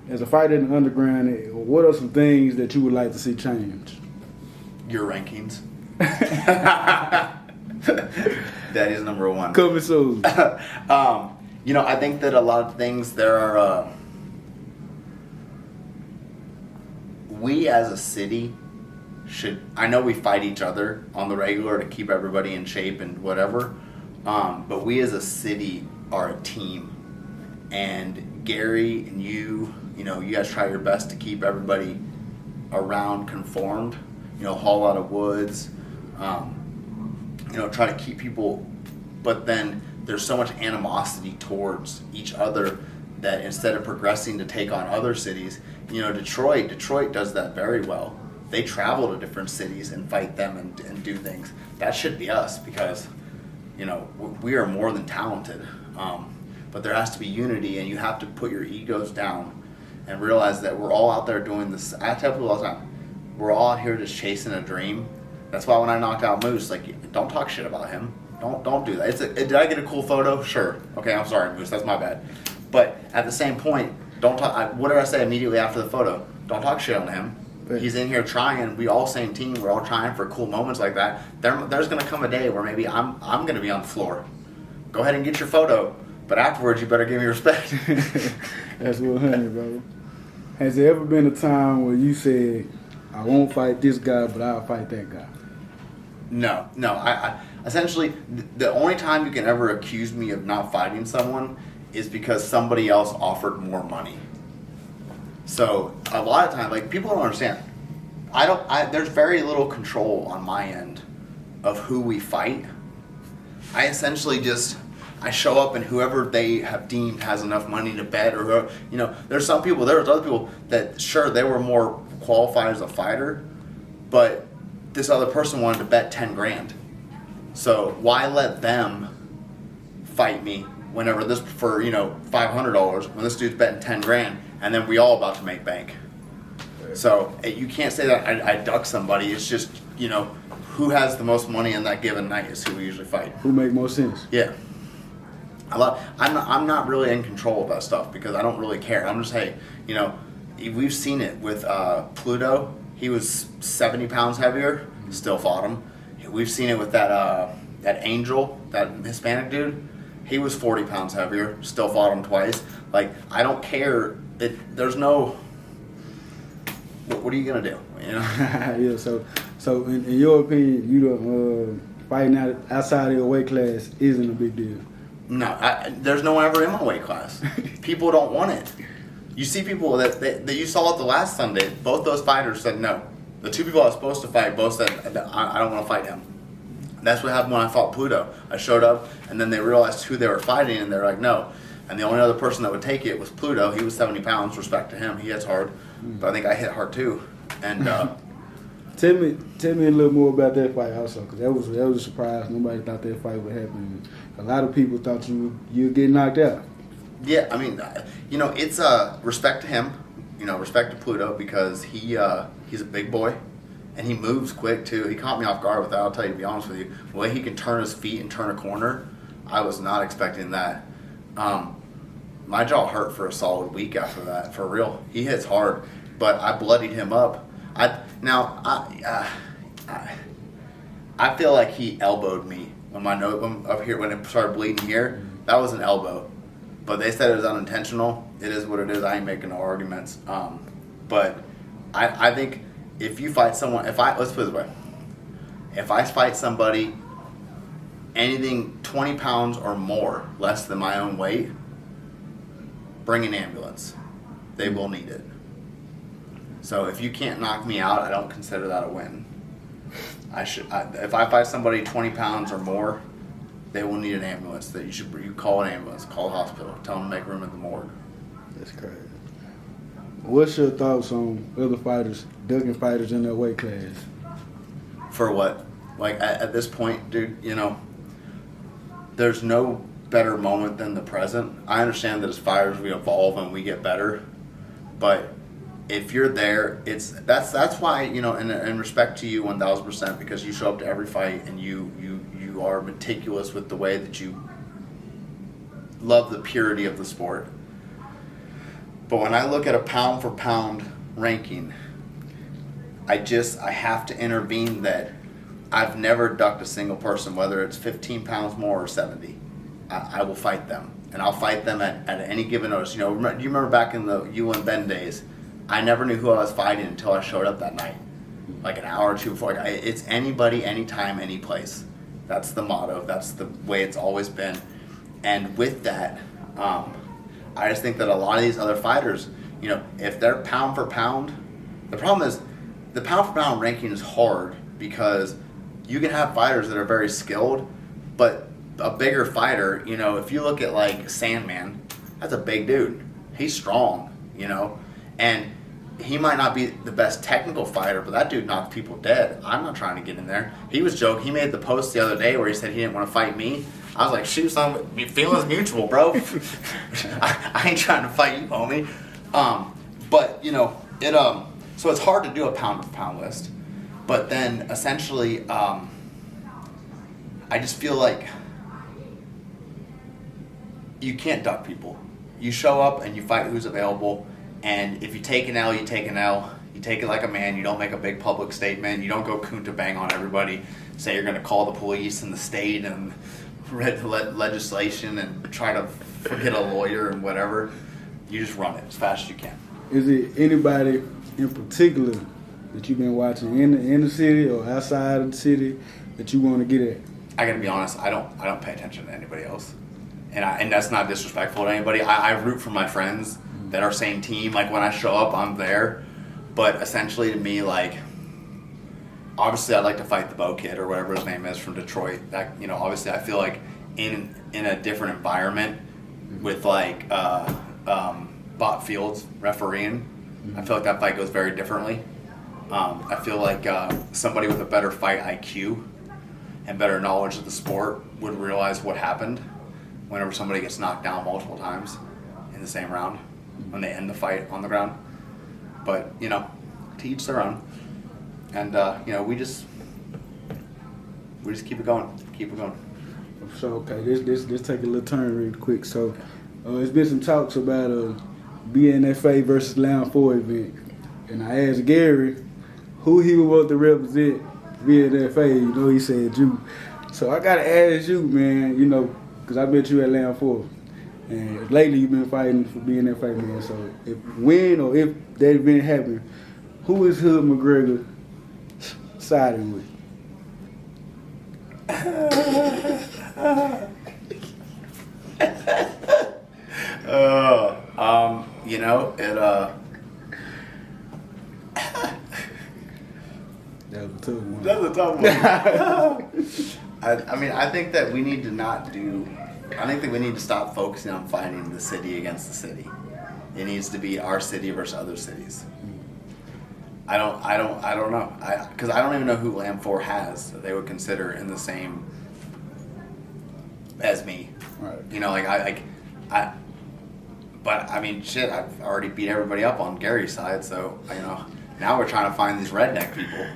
as a fighter in the underground, what are some things that you would like to see change? Your rankings. That is number one. Coming soon. I think that a lot of things there are. We as a city should. I know we fight each other on the regular to keep everybody in shape and whatever, but we as a city are a team. And Gary and you guys try your best to keep everybody around conformed. Haul out of woods. Try to keep people, but then there's so much animosity towards each other that instead of progressing to take on other cities, Detroit does that very well. They travel to different cities and fight them and do things. That should be us because, we are more than talented. But there has to be unity, and you have to put your egos down and realize that we're all out there doing this. I tell people all the time, we're all out here just chasing a dream. That's why when I knocked out Moose, don't talk shit about him. Don't do that. Did I get a cool photo? Sure. Okay, I'm sorry, Moose. That's my bad. But at the same point, don't talk. What did I say immediately after the photo? Don't talk shit on him. But he's in here trying. We all same team. We're all trying for cool moments like that. There's gonna come a day where maybe I'm gonna be on the floor. Go ahead and get your photo, but afterwards you better give me respect. That's 100, bro. Has there ever been a time where you said, "I won't fight this guy, but I'll fight that guy"? No. I essentially the only time you can ever accuse me of not fighting someone is because somebody else offered more money. So a lot of times, people don't understand. There's very little control on my end of who we fight. I essentially I show up and whoever they have deemed has enough money to bet, or there's other people that sure they were more qualified as a fighter, but this other person wanted to bet 10 grand. So why let them fight me whenever this for $500 when this dude's betting 10 grand and then we all about to make bank. So you can't say that I duck somebody. It's just who has the most money in that given night is who we usually fight. Who make more sense? Yeah. I'm not really in control of that stuff because I don't really care. I'm just we've seen it with Pluto. He was 70 pounds heavier, still fought him. We've seen it with that Angel, that Hispanic dude. He was 40 pounds heavier, still fought him twice. I don't care. There's no. What are you gonna do? Yeah. So in your opinion, fighting outside of your weight class isn't a big deal. No, there's no one ever in my weight class. People don't want it. You see people that you saw at the last Sunday, both those fighters said no. The two people I was supposed to fight both said, I don't want to fight him. That's what happened when I fought Pluto. I showed up, and then they realized who they were fighting, and they're like, no. And the only other person that would take it was Pluto. He was 70 pounds, respect to him. He hits hard. But I think I hit hard too. And Tell me a little more about that fight also, because that was a surprise. Nobody thought that fight would happen. A lot of people thought you'd get knocked out. Yeah, I mean, it's respect to him. Respect to Pluto because he's a big boy, and he moves quick too. He caught me off guard with that. I'll tell you, to be honest with you, the way he can turn his feet and turn a corner, I was not expecting that. My jaw hurt for a solid week after that, for real. He hits hard, but I bloodied him up. I feel like he elbowed me when my nose up here when it started bleeding here. That was an elbow, but they said it was unintentional. It is what it is. I ain't making no arguments. But I think if you fight someone, let's put it this way, if I fight somebody anything 20 pounds or more less than my own weight, bring an ambulance. They will need it. So if you can't knock me out, I don't consider that a win. If I fight somebody 20 pounds or more, they will need an ambulance. You call an ambulance, call a hospital, tell them to make room at the morgue. That's crazy. What's your thoughts on other fighters, ducking fighters in their weight class? For what? At this point, dude, there's no better moment than the present. I understand that as fighters we evolve and we get better, but if you're there, that's why, in respect to you 1,000%, because you show up to every fight and you are meticulous with the way that you love the purity of the sport. But when I look at a pound for pound ranking, I have to intervene that I've never ducked a single person, whether it's 15 pounds more or 70. I will fight them. And I'll fight them at any given notice. You know, do you remember back in the you and Ben days? I never knew who I was fighting until I showed up that night. Like an hour or two before. It's anybody, anytime, any place. That's the motto. That's the way it's always been. And with that, I just think that a lot of these other fighters, you know, if they're pound for pound, the problem is the pound for pound ranking is hard because you can have fighters that are very skilled, but a bigger fighter, you know, if you look at like Sandman, that's a big dude. He's strong, you know, and he might not be the best technical fighter, but that dude knocks people dead. I'm not trying to get in there. He was joking. He made the post the other day where he said he didn't want to fight me. I was like, shoot, son, feelings mutual, bro. I ain't trying to fight you, homie. But, you know, so it's hard to do a pound for pound list. But then essentially, I just feel like you can't duck people. You show up and you fight who's available. And if you take an L, you take an L. You take it like a man. You don't make a big public statement. You don't go kunta bang on everybody. Say you're going to call the police and the state and read legislation and try to get a lawyer and whatever. You just run it as fast as you can. Is it anybody in particular that you've been watching in the city or outside of the city that you want to get at? I got to be honest. I don't pay attention to anybody else, and that's not disrespectful to anybody. I root for my friends that are same team. Like when I show up, I'm there. But essentially, to me, like, obviously, I'd like to fight the Bo Kid or whatever his name is from Detroit. That, you know, obviously, I feel like in a different environment with like Bot Fields refereeing, I feel like that fight goes very differently. I feel like somebody with a better fight IQ and better knowledge of the sport would realize what happened whenever somebody gets knocked down multiple times in the same round when they end the fight on the ground. But, you know, to each their own. And, you know, we just keep it going. So, okay, let's take a little turn real quick. So, there's been some talks about BNFA versus Lounge 4 event. And I asked Gary who he would want to represent BNFA. You know, he said you. So I got to ask you, man, you know, because I bet you at Lounge 4. And lately you've been fighting for BNFA, man. So if that event happened, who is Hood McGregor siding with? You know, That was a tough one. That's a tough one. I mean, I think that we need to stop focusing on fighting the city against the city. It needs to be our city versus other cities. I don't know. Because I don't even know who Lamb 4 has that they would consider in the same as me. Right. You know, but I mean, shit, I've already beat everybody up on Gary's side, so, you know, now we're trying to find these redneck people.